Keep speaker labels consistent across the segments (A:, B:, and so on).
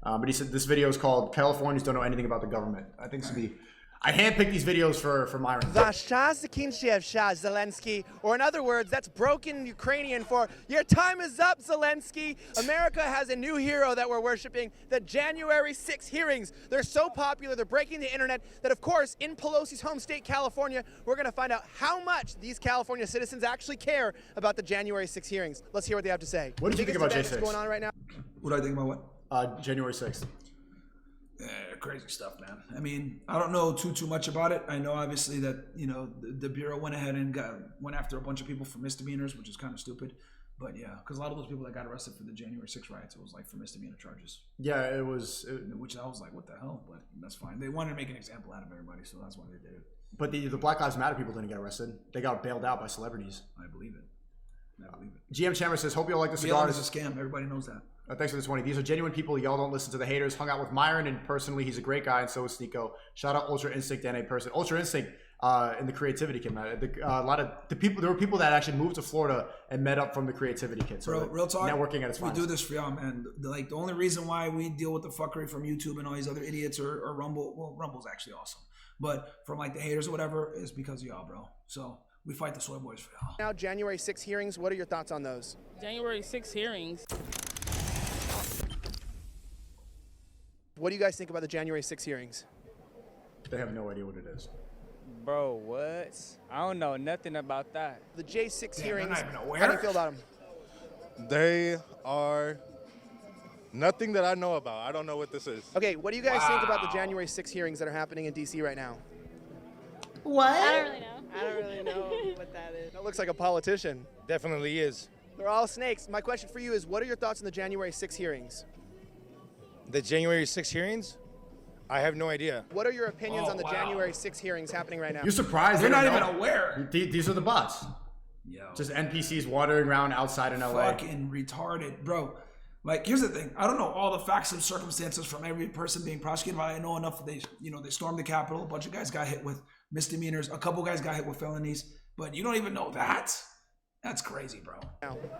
A: But he said this video is called "Californians Don't Know Anything About the Government." I think this would be. I handpicked these videos for Myron.
B: Zelensky, or in other words, that's broken Ukrainian for your time is up, Zelensky. America has a new hero that we're worshiping, the January 6 hearings. They're so popular, they're breaking the internet that, of course, in Pelosi's home state, California, we're going to find out how much these California citizens actually care about the January 6 hearings. Let's hear what they have to say.
A: What did you think about J6?
B: What's going on right now?
C: What do I think about what?
A: January 6th.
C: Crazy stuff, man. I mean, I don't know too much about it. I know obviously that, you know, the Bureau went ahead and went after a bunch of people for misdemeanors, which is kind of stupid. But yeah, because a lot of those people that got arrested for the January 6 riots, it was like for misdemeanor charges.
A: Yeah, it was.
C: Which I was like, what the hell? But that's fine. They wanted to make an example out of everybody, so that's why they did it.
A: But the Black Lives Matter people didn't get arrested. They got bailed out by celebrities.
C: I believe it.
A: GM Chandler says, hope you all like the
C: Bailout
A: cigars.
C: is a scam. Everybody knows that.
A: Thanks for the 20. These are genuine people. Y'all don't listen to the haters. Hung out with Myron, and personally, he's a great guy, and so is Sneako. Shout out Ultra Instinct and a person. Ultra Instinct in the creativity kit, man. A lot of the people. There were people that actually moved to Florida and met up from the creativity kit. So
C: bro, real talk.
A: Networking at its finest.
C: We do this for y'all, man. Like the only reason why we deal with the fuckery from YouTube and all these other idiots or Rumble. Well, Rumble's actually awesome, but from like the haters or whatever is because of y'all, bro. So we fight the soy boys for y'all.
B: Now, January 6 hearings. What are your thoughts on those?
D: January 6 hearings.
B: What do you guys think about the January 6 hearings?
A: They have no idea what it is.
D: Bro, what? I don't know nothing about that.
B: The J6 hearings.
C: not even aware.
B: How do you feel about them?
E: They are nothing that I know about. I don't know what this is.
B: Okay, what do you guys think about the January 6 hearings that are happening in D.C. right now?
F: What?
G: I don't really know.
B: I don't really know what that is. That looks like a politician.
E: Definitely is.
B: They're all snakes. My question for you is, what are your thoughts on the January 6 hearings?
E: The January 6 hearings? I have no idea.
B: What are your opinions on the January 6 hearings happening right now?
A: You're surprised
C: They're
A: they
C: not
A: don't
C: even
A: know?
C: aware.
A: These are the bots.
C: Yo,
A: Just NPCs wandering around outside in LA.
C: fucking retarded, bro. Like, here's the thing. I don't know all the facts and circumstances from every person being prosecuted, but I know enough. They stormed the Capitol. A bunch of guys got hit with misdemeanors. A couple guys got hit with felonies. But you don't even know that? That's crazy, bro.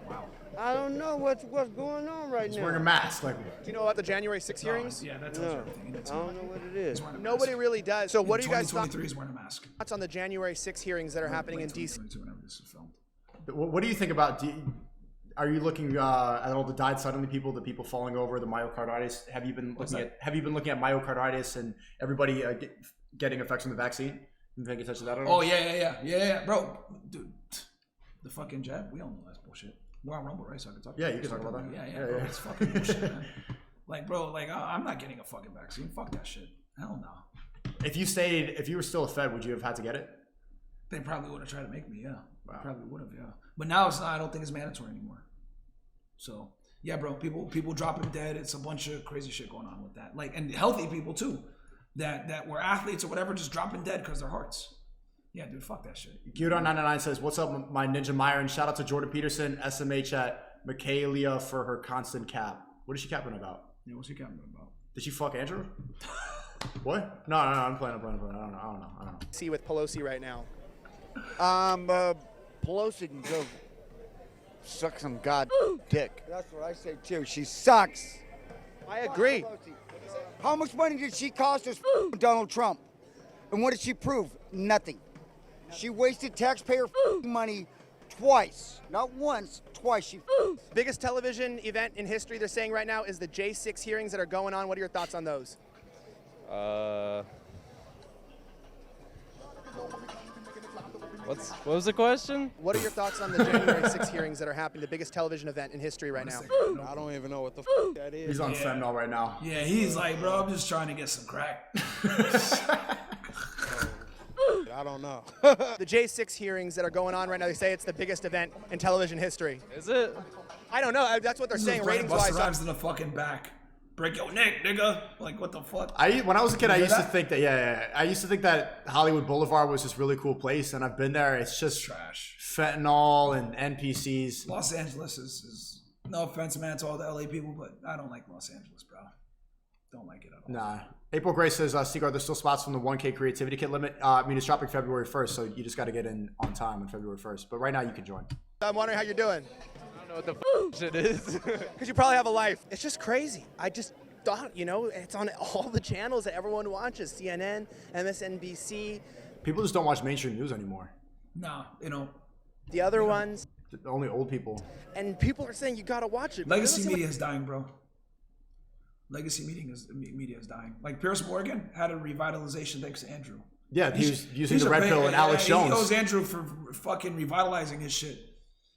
C: Wow.
H: I don't know what's going on right
A: He's
H: now.
A: wearing a mask. Like,
B: Do you know about the January 6 hearings?
C: Yeah, that tells you everything.
H: I don't know what it is.
B: Nobody really does. So what do you guys thought
C: 2023 is wearing a mask.
B: on the January 6 hearings that are happening in D.C.?
C: 2022, whenever this is filmed.
A: what do you think about? Are you looking at all the died suddenly people, the people falling over, the myocarditis? Have you been looking at myocarditis and everybody getting effects from the vaccine? You paying attention to that at all?
C: Oh yeah, bro, dude, the fucking jab. We all know that's bullshit. We're on Rumble, right? So I can talk.
A: Yeah, you can talk about that.
C: Yeah, bro, it's fucking bullshit, man. Like, bro, like I'm not getting a fucking vaccine. Fuck that shit. Hell no.
A: If you were still a Fed, would you have had to get it?
C: They probably would have tried to make me. Yeah,
A: Wow.
C: probably would have. Yeah, but now it's not. I don't think it's mandatory anymore. So yeah, bro, people dropping dead. It's a bunch of crazy shit going on with that. Like, and healthy people too, that were athletes or whatever, just dropping dead because their hearts. Yeah, dude, fuck that shit.
A: Gyudon99 says, "What's up, my Ninja Myron? Shout out to Jordan Peterson, SMH at Michaelia for her constant cap. What is she capping about?
C: Yeah, what's he capping about?
A: Did she fuck Andrew? What? No, I'm playing. I don't know.
B: See with Pelosi right now.
H: Pelosi can go suck some god dick. That's what I say too. She sucks.
B: I agree.
H: How much money did she cost us, Donald Trump? And what did she prove? Nothing. She wasted taxpayer money twice. Not once, twice. She
B: Biggest television event in history they're saying right now is the J6 hearings that are going on. What are your thoughts on those?
D: What was the question?
B: What are your thoughts on the January 6 hearings that are happening, the biggest television event in history right now?
E: I don't even know what the that is.
A: He's on fentanyl right now.
C: Yeah, he's like, bro, I'm just trying to get some crack.
E: I don't know.
B: The J6 hearings that are going on right now, they say it's the biggest event in television history.
D: Is it?
B: I don't know. That's what they're saying ratings-wise.
C: Busta Rhymes in the fucking back. Break your neck, nigga. Like, what the fuck?
A: When I was a kid, I used to
C: that?
A: think that I used to think that Hollywood Boulevard was this really cool place, and I've been there. It's just
C: Trash.
A: fentanyl and NPCs.
C: Los Angeles is no offense, man, to all the LA people, but I don't like Los Angeles, bro. Don't like it at all.
A: Nah. April Grace says, Seaguard, there's still spots from the 1K creativity kit limit. I mean, it's dropping February 1st, so you just got to get in on time on February 1st. But right now, you can join.
B: I'm wondering how you're doing.
D: I don't know what the shit is.
B: Because you probably have a life. It's just crazy. it's on all the channels that everyone watches, CNN, MSNBC,
A: People just don't watch mainstream news anymore.
C: Nah,
B: the other ones.
A: Only old people.
B: And people are saying you gotta watch it.
C: legacy media is dying, bro. Legacy media is dying. Like Piers Morgan had a revitalization thanks to Andrew.
A: Yeah, he was using the red pill and Alex Jones.
C: He owes Andrew for fucking revitalizing his shit.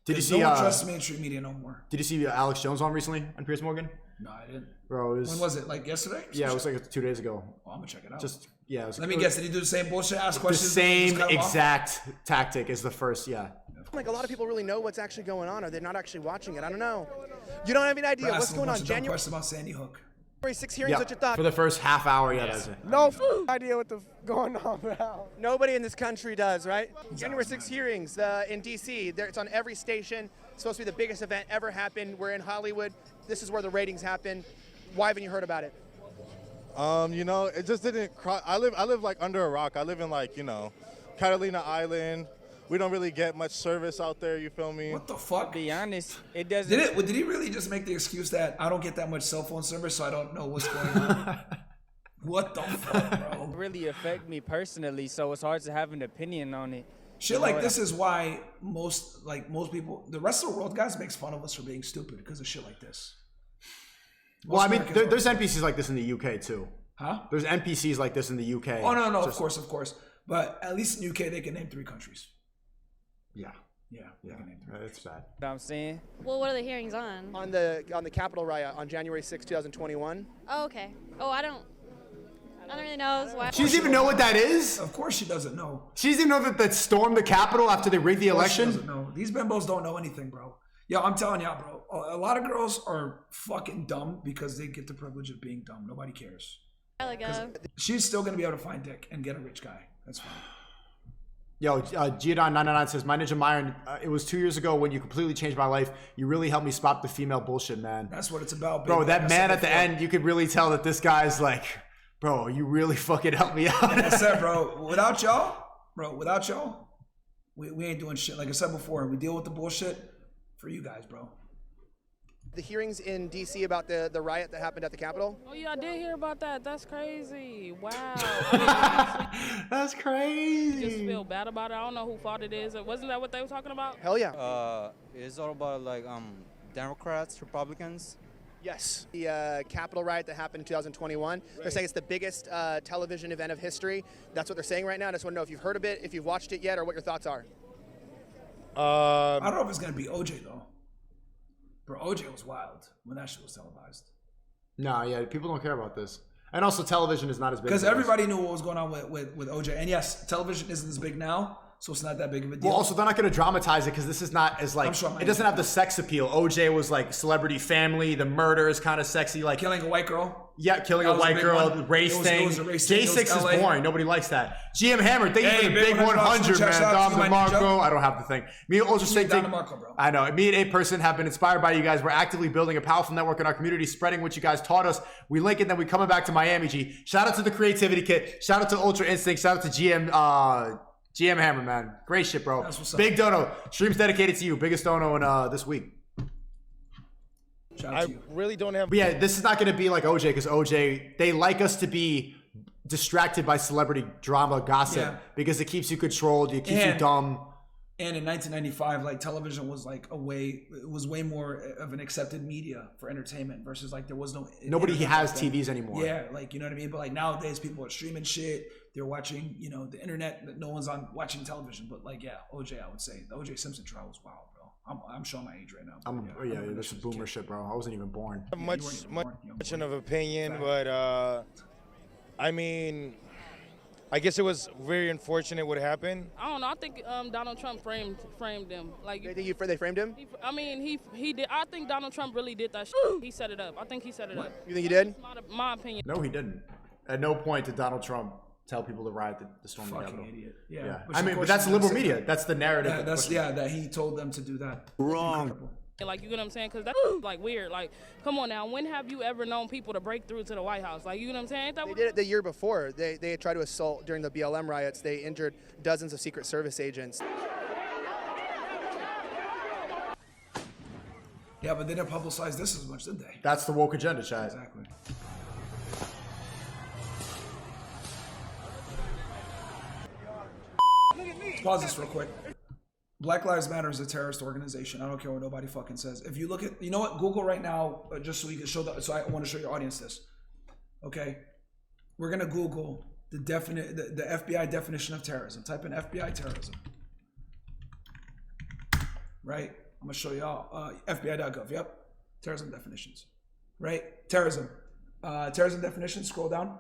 A: Did you see?
C: No one trusts mainstream media no more.
A: Did you see Alex Jones on recently on Piers Morgan?
C: No, I didn't.
A: Bro, it was,
C: When was it? Like yesterday?
A: Yeah, it was like 2 days ago.
C: Oh, I'm gonna check it out.
A: Just yeah. It was,
C: Let me guess. Did he do the same bullshit? Ask
A: the
C: questions.
A: same
C: just cut 'em off?
A: exact tactic as the first. Yeah.
B: Like a lot of people really know what's actually going on, or they're not actually watching it. I don't know. You don't have any idea what's going on.
C: January question about Sandy Hook.
B: 6 hearings.
A: Yeah.
B: What you thought?
A: For the first half hour, yeah, that's it.
G: No idea what the going on now.
B: Nobody in this country does, right? January 6 hearings in D.C. It's on every station. It's supposed to be the biggest event ever happened. We're in Hollywood. This is where the ratings happen. Why haven't you heard about it?
E: It just didn't cross. I live like under a rock. I live in like, Catalina Island. We don't really get much service out there, you feel me?
C: What the fuck?
D: To be honest, it doesn't.
C: Did he really just make the excuse that I don't get that much cell phone service, so I don't know what's going on? What the fuck, bro?
D: really affect me personally, so it's hard to have an opinion on it.
C: Shit like this is why most people, the rest of the world, guys, makes fun of us for being stupid because of shit like this.
A: Well, I mean, there's NPCs like this in the UK too.
C: Huh?
A: There's NPCs like this in the UK.
C: Oh no, of course. But at least in UK they can name 3 countries.
A: Yeah.
C: Yeah.
A: It's bad.
D: You know what I'm saying?
F: Well, what are the hearings on?
B: On the Capitol riot on January 6, 2021.
F: Oh, okay. Oh, I don't really know why.
A: She doesn't even know what that is?
C: Of course she doesn't know.
A: She doesn't even know that stormed the Capitol after they rigged the
C: She
A: election?
C: doesn't know. These bimbos don't know anything, bro. Yo, I'm telling y'all, bro. A lot of girls are fucking dumb because they get the privilege of being dumb. Nobody cares.
F: A while ago.
C: She's still gonna be able to find dick and get a rich guy. That's fine.
A: Yo, Giodon999 says, my Ninja Myron, it was 2 years ago when you completely changed my life. You really helped me spot the female bullshit, man.
C: That's what it's about, baby.
A: Bro, that
C: Like I
A: man
C: said
A: at the
C: before.
A: end, you could really tell that this guy's like, bro, you really fucking helped me out.
C: Like I said, bro, without y'all, we ain't doing shit. Like I said before, we deal with the bullshit for you guys, bro.
B: The hearings in D.C. about the riot that happened at the Capitol.
I: Oh yeah, I did hear about that. That's crazy. Wow.
A: That's crazy.
I: Just feel bad about it. I don't know who fault it is. Wasn't that what they were talking about?
B: Hell yeah.
J: It's all about like Democrats, Republicans.
B: Yes. The Capitol riot that happened in 2021. They're saying it's the biggest television event of history. That's what they're saying right now. I just want to know if you've heard of it, if you've watched it yet, or what your thoughts are.
C: I don't know if it's gonna be OJ though. Bro, OJ was wild when that shit was televised.
A: No, yeah, people don't care about this. And also, television is not as big.
C: Because
A: as it was.
C: everybody knew what was going on with OJ. And yes, television isn't as big now, so it's not that big of a deal.
A: Well, also, they're not going to dramatize it because this is not as like,
C: I'm sure
A: it doesn't have the sex appeal. OJ was like celebrity family. The murder is kind of sexy. Like
C: killing a white girl.
A: Yeah, killing
C: That
A: a
C: was a
A: white
C: big
A: girl,
C: one.
A: the race
C: It
A: thing.
C: was a race thing. It
A: J6
C: was
A: is
C: LA.
A: boring. Nobody likes that. GM Hammer, thank you
C: Hey,
A: for the
C: big
A: big
C: 100,
A: 100, man.
C: shout out
A: Dom
C: to you, my
A: DeMarco.
C: ninja.
A: I don't have the thing. Me and Ultra Snake.
C: Don DeMarco, bro.
A: I know. Me and A Person have been inspired by you guys. We're actively building a powerful network in our community, spreading what you guys taught us. We link it, then we coming back to Miami, G. Shout out to the Creativity Kit. Shout out to Ultra Instinct. Shout out to GM Hammer, man. Great shit, bro.
C: That's what's up.
A: Big Dono. Stream's dedicated to you. Biggest Dono in this week.
C: Shout out
G: I
C: to you.
G: really don't have.
A: But yeah, this is not going to be like OJ because OJ, they like us to be distracted by celebrity drama gossip
C: Yeah.
A: because it keeps you controlled, it keeps you
C: And-
A: dumb.
C: And in 1995, like television was like it was way more of an accepted media for entertainment versus like there was no.
A: Nobody
C: internet
A: has
C: back then.
A: TVs anymore.
C: Yeah, like you know what I mean. But like nowadays, people are streaming shit. They're watching, the internet. No one's on watching television. But like, yeah, OJ, I would say the OJ Simpson trial was wild, bro. I'm showing my age right now.
A: I'm,
C: I remember
A: this is
C: that shit
A: boomer
C: as a
A: shit, bro. I wasn't even born.
C: kid.
G: much
C: You weren't even born, you
G: much
C: know,
G: of opinion,
C: Fact.
G: but I mean, I guess it was very unfortunate what happened.
I: I don't know. I think Donald Trump framed them. Like,
B: They think they framed him?
I: he did. I think Donald Trump really did that. He set it up. I think he set it up.
B: You think he did?
I: My opinion.
A: No, he didn't. At no point did Donald Trump tell people to riot the storm of the
C: Fucking
A: Capitol.
C: idiot.
A: Yeah.
C: Which
A: I
C: of
A: mean, but
C: course
A: that's
C: he's
A: liberal
C: gonna say
A: media.
C: that.
A: That's the narrative.
C: Yeah,
A: that pushes-
C: that he told them to do that.
J: Wrong.
I: Like, you know what I'm saying? Because that's like weird. Like, come on now. When have you ever known people to break through to the White House? Like, you know what I'm saying? Ain't that
B: They
I: what-
B: did it the year before. They had tried to assault during the BLM riots. They injured dozens of Secret Service agents.
C: Yeah, but they didn't publicize this as much, did they?
A: That's the woke agenda, Chad.
C: Exactly. pause this real quick. Black Lives Matter is a terrorist organization. I don't care what nobody fucking says. If you look at, you know what, Google right now, just so you can show that. So I want to show your audience this. Okay, we're gonna Google the FBI definition of terrorism. Type in FBI terrorism. Right. I'm gonna show y'all FBI.gov. Yep. Terrorism definitions. Right. Terrorism. Terrorism definition. Scroll down.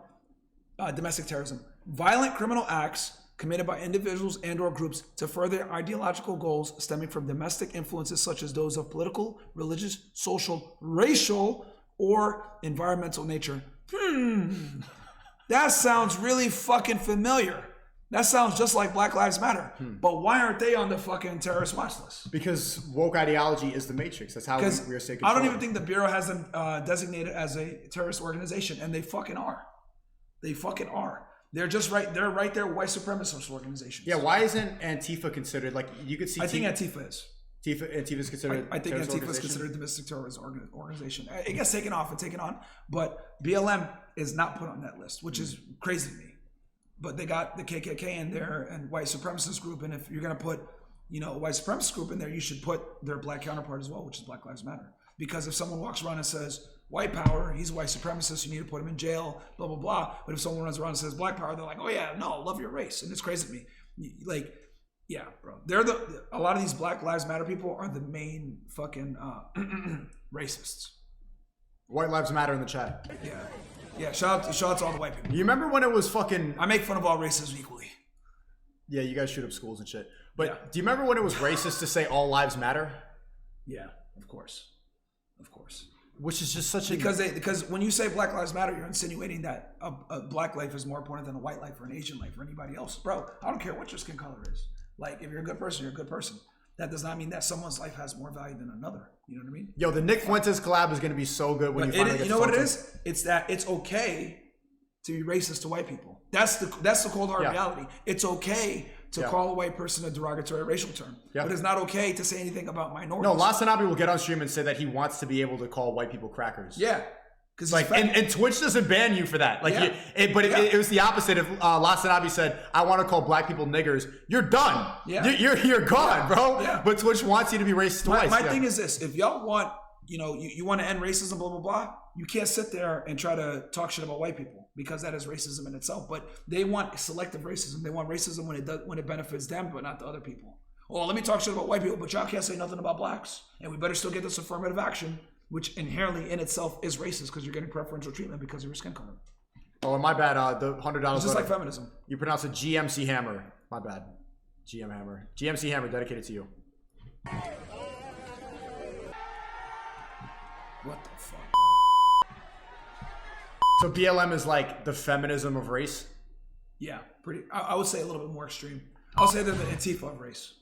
C: Domestic terrorism. Violent criminal acts committed by individuals and or groups to further ideological goals stemming from domestic influences such as those of political, religious, social, racial, or environmental nature. That sounds really fucking familiar. That sounds just like Black Lives Matter. But why aren't they on the fucking terrorist watch list?
A: Because woke ideology is the matrix. That's how we are staying controlled.
C: I don't even think the Bureau has them designated as a terrorist organization, and they fucking are. They fucking are. They're just right. They're right there. White supremacist organizations.
A: Yeah. Why isn't Antifa considered like you could see?
C: I think Antifa is.
A: Antifa is considered.
C: I think Antifa is considered a domestic terrorist organization. It gets taken off and taken on, but BLM is not put on that list, which is crazy to me. But they got the KKK in there and white supremacist group, and if you're gonna put, a white supremacist group in there, you should put their black counterpart as well, which is Black Lives Matter. Because if someone walks around and says white power, he's a white supremacist, you need to put him in jail, blah, blah, blah. But if someone runs around and says black power, they're like, oh yeah, no, love your race. And it's crazy to me. Like, yeah, bro. A lot of these Black Lives Matter people are the main fucking racists.
A: White Lives Matter in the chat.
C: Yeah. Yeah, shout out to all the white people.
A: You remember when it was fucking...
C: I make fun of all races equally.
A: Yeah, you guys shoot up schools and shit. But do you remember when it was racist to say all lives matter?
C: Yeah, of course. Of course.
A: Which is just such a...
C: Because when you say Black Lives Matter, you're insinuating that a black life is more important than a white life or an Asian life or anybody else. Bro, I don't care what your skin color is. Like, if you're a good person, you're a good person. That does not mean that someone's life has more value than another. You know what I mean?
A: Yo, the Nick Fuentes collab is going to be so good when you finally get to
C: know what it is? It's that it's okay to be racist to white people. That's the cold hard reality. It's okay to call a white person a derogatory racial term. But it's not okay to say anything about minorities.
A: No, Lasanabi will get on stream and say that he wants to be able to call white people crackers.
C: Yeah.
A: Like, and Twitch doesn't ban you for that. Like, it was the opposite. If Lasanabi said, "I want to call black people niggers," you're done.
C: Yeah.
A: You're gone, bro.
C: Yeah.
A: But Twitch wants you to be racist twice.
C: My thing is this: if y'all want, you want to end racism, blah blah blah, you can't sit there and try to talk shit about white people because that is racism in itself. But they want selective racism. They want racism when it benefits them, but not the other people. Oh, let me talk shit about white people, but y'all can't say nothing about blacks, and we better still get this affirmative action, which inherently in itself is racist because you're getting preferential treatment because of your skin color.
A: Oh, and my bad. The $100.
C: It's just like feminism.
A: You pronounce it GMC Hammer. My bad. GM Hammer. GMC Hammer dedicated to you.
C: What the fuck?
A: So BLM is like the feminism of race?
C: Yeah, pretty. I would say a little bit more extreme. I'll say they're the Antifa of race.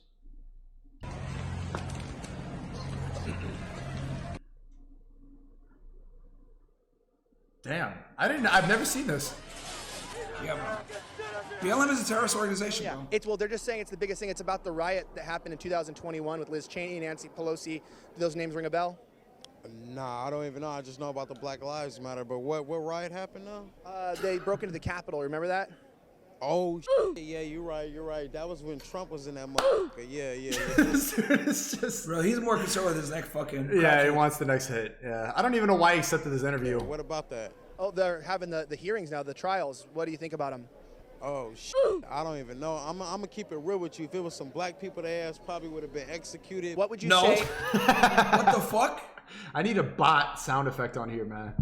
A: Damn, I've never seen this.
C: Yeah, bro. BLM is a terrorist organization, bro.
B: They're just saying it's the biggest thing. It's about the riot that happened in 2021 with Liz Cheney and Nancy Pelosi. Do those names ring a bell?
K: Nah, I don't even know. I just know about the Black Lives Matter. But what riot happened now?
B: They broke into the Capitol. Remember that?
K: Oh, yeah, you're right. That was when Trump was in that motherfucker. Yeah.
A: It's just...
C: Bro, he's more concerned with his next fucking...
A: Yeah, he wants the next hit. Yeah, I don't even know why he accepted this interview.
K: What about that?
B: Oh, they're having the hearings now, the trials. What do you think about them?
K: Oh, I don't even know. I'm going to keep it real with you. If it was some black people, their ass probably would have been executed.
B: What would you say?
C: What the fuck?
A: I need a bot sound effect on here, man.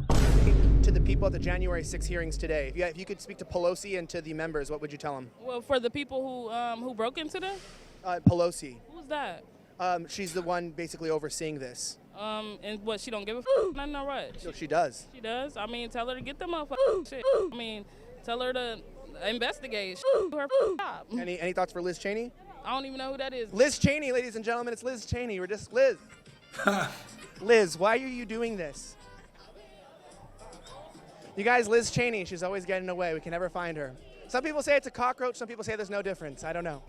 B: To the people at the January 6 hearings today, if you could speak to Pelosi and to the members, what would you tell them?
I: Well, for the people who broke into them?
B: Pelosi.
I: Who's that?
B: She's the one basically overseeing this.
I: And what, she don't give a nothing or what?
B: No, she does.
I: She does? I mean, tell her to get them motherfucking shit. I mean, tell her to investigate her job.
B: Any thoughts for Liz Cheney?
I: I don't even know who that is.
B: Liz Cheney, ladies and gentlemen, it's Liz Cheney. We're just Liz. Liz, why are you doing this? You guys, Liz Cheney, she's always getting away. We can never find her. Some people say it's a cockroach. Some people say there's no difference. I don't know.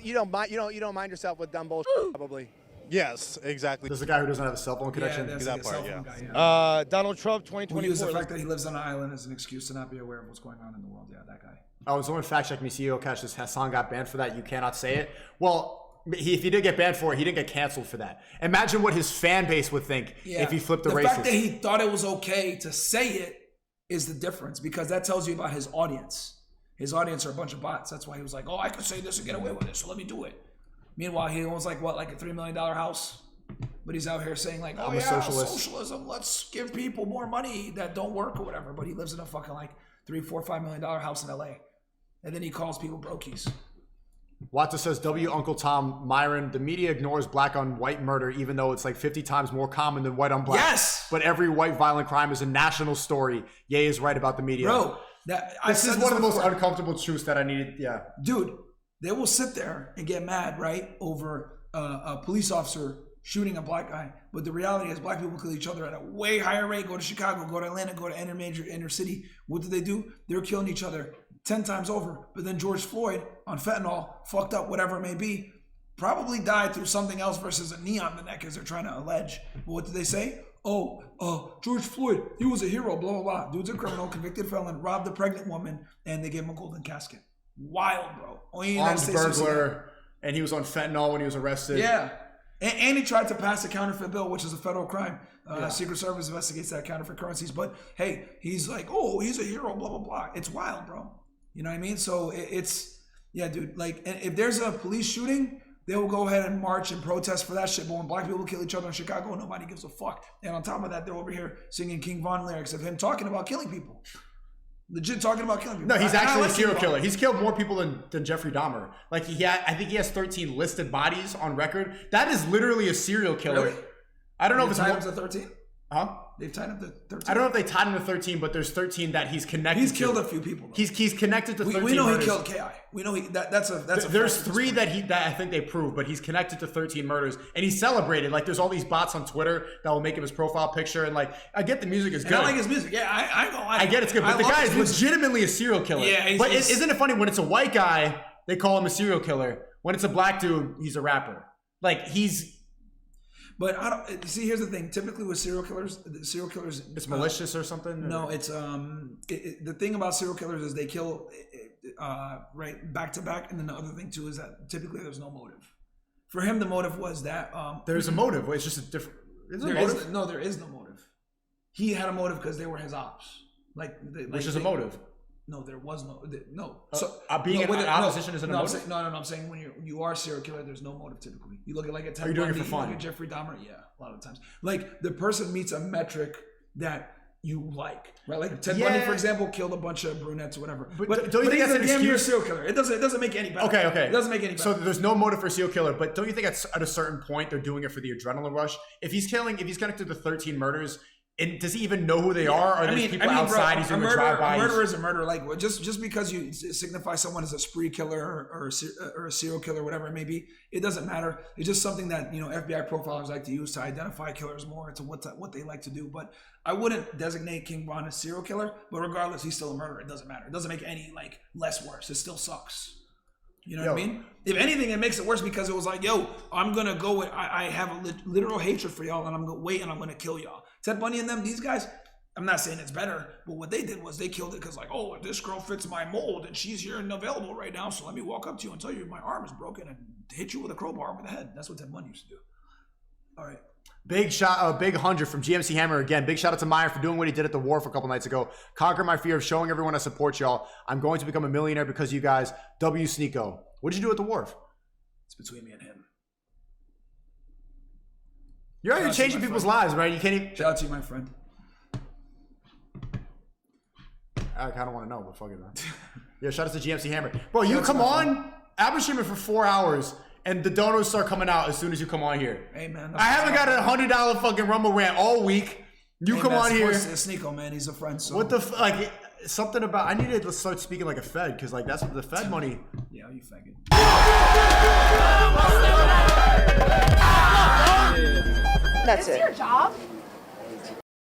B: You don't mind yourself with dumb bullshit, probably.
E: Yes, exactly.
A: There's a guy who doesn't have a cell phone connection.
C: Yeah, that's
E: that
C: like a
E: part,
C: cell phone
E: yeah.
C: guy, yeah.
G: Donald Trump,
C: Who used
G: 2024.
C: the fact that he lives on an island as an excuse to not be aware of what's going on in the world. Yeah, that guy.
A: Oh, someone fact checked me. CEO Cash says Hassan got banned for that. You cannot say it. Well, if he did get banned for it, he didn't get canceled for that. Imagine what his fan base would think if he flipped the racist.
C: The fact that he thought it was okay to say it is the difference, because that tells you about his audience. His audience are a bunch of bots. That's why he was like, oh, I could say this and get away with it, so let me do it. Meanwhile, he owns like a $3 million house. But he's out here saying like, oh,
A: I'm a
C: yeah,
A: socialist.
C: Socialism, let's give people more money that don't work or whatever. But he lives in a fucking like $3, $4, $5 million house in LA. And then he calls people brokies.
A: Wata says, W. Uncle Tom, Myron, the media ignores black on white murder, even though it's like 50 times more common than white on black.
C: Yes!
A: But every white violent crime is a national story. Ye is right about the media.
C: Bro,
A: this is one of the most uncomfortable truths that I needed. Yeah.
C: Dude, they will sit there and get mad, right, over a police officer shooting a black guy. But the reality is black people kill each other at a way higher rate. Go to Chicago, go to Atlanta, go to any major inner city. What do? They're killing each other 10 times over. But then George Floyd on fentanyl, fucked up, whatever it may be, probably died through something else versus a knee on the neck, as they're trying to allege. But what did they say? Oh, George Floyd, he was a hero, blah, blah, blah. Dude's a criminal, convicted felon, robbed a pregnant woman, and they gave him a golden casket. Wild, bro. Only
A: Armed burglar, and he was on fentanyl when he was arrested.
C: Yeah. And he tried to pass a counterfeit bill, which is a federal crime. Secret Service investigates that, counterfeit currencies. But hey, he's like, oh, he's a hero, blah, blah, blah. It's wild, bro. You know what I mean? So yeah, dude. Like, if there's a police shooting, they will go ahead and march and protest for that shit. But when black people kill each other in Chicago, nobody gives a fuck. And on top of that, they're over here singing King Von lyrics of him talking about killing people. Legit talking about killing people.
A: No, he's actually a serial killer. He's killed more people than Jeffrey Dahmer. Like I think he has 13 listed bodies on record. That is literally a serial killer.
C: Really?
A: I don't know if it's
C: tied
A: more.
C: him to 13?
A: Huh?
C: They've tied him to 13.
A: I don't know if they tied him to 13, but there's 13 that he's connected.
C: He's
A: to.
C: Killed a few people. Though.
A: He's connected to 13.
C: We know
A: murders.
C: He killed Ki. We know that's a.
A: There's 3 that I think they proved, but he's connected to 13 murders, and he's celebrated. Like there's all these bots on Twitter that will make him his profile picture, and like I get the music is good.
C: And I like his music. Yeah,
A: I get it's good, but the guy is legitimately a serial killer.
C: Yeah,
A: but isn't it funny when it's a white guy they call him a serial killer? When it's a black dude, he's a rapper. Like he's.
C: But I don't see. Here's the thing. Typically with serial killers,
A: it's malicious or something.
C: No, it's the thing about serial killers is they kill right back to back, and then the other thing too is that typically there's no motive. For him, the motive was that
A: there's a motive. It's just a different.
C: There is no motive. He had a motive because they were his ops. Which
A: is a motive.
C: No, there was no.
A: So being in opposition isn't a motive.
C: I'm saying when you are a serial killer, there's no motive typically. You look at like a Ted
A: Are you doing
C: Bundy,
A: it for fun?
C: You look at Jeffrey Dahmer, yeah, a lot of times. Like the person meets a metric that you like, right? Like Ted Bundy, for example, killed a bunch of brunettes or whatever. But don't you think that's an excuse? You're a serial killer. It doesn't make any better.
A: Okay.
C: It doesn't make any better.
A: So there's no motive for a serial killer, but don't you think at a certain point they're doing it for the adrenaline rush? If he's connected to 13 murders. And does he even know who they are? Or there's people outside he's doing drive-bys?
C: A murder is a murder. Like just because you signify someone as a spree killer or a serial killer, whatever it may be, it doesn't matter. It's just something that FBI profilers like to use to identify killers more to what they like to do. But I wouldn't designate King Von as serial killer. But regardless, he's still a murderer. It doesn't matter. It doesn't make any less worse. It still sucks. You know what I mean? If anything, it makes it worse because it was like, I'm gonna go with. I have a literal hatred for y'all, and I'm gonna wait, and I'm gonna kill y'all. Ted Bundy and them, these guys. I'm not saying it's better, but what they did was they killed it because this girl fits my mold, and she's here and available right now. So let me walk up to you and tell you my arm is broken and hit you with a crowbar over the head. That's what Ted Bundy used to do. All right.
A: Big 100 from GMC Hammer again. Big shout out to Meyer for doing what he did at the Wharf a couple nights ago. Conquer my fear of showing everyone I support y'all. I'm going to become a millionaire because of you guys. W. Sneako. What did you do at the Wharf?
C: It's between me and him.
A: You're already changing people's lives, right? You can't even.
C: Shout out to you, my friend.
A: I kind of want to know, but fuck it, man. Yeah, shout out to GMC Hammer. Bro, you come on. I've been streaming for 4 hours. And the donuts start coming out as soon as you come on here.
C: Hey, man.
A: I haven't got a $100 fucking Rumble rant all week. You come on here.
C: Sneako, man. He's a friend. So.
A: What the something about, I need to start speaking like a Fed because that's what the Fed money.
C: Yeah, you faggot.
L: That's it.
F: Your job?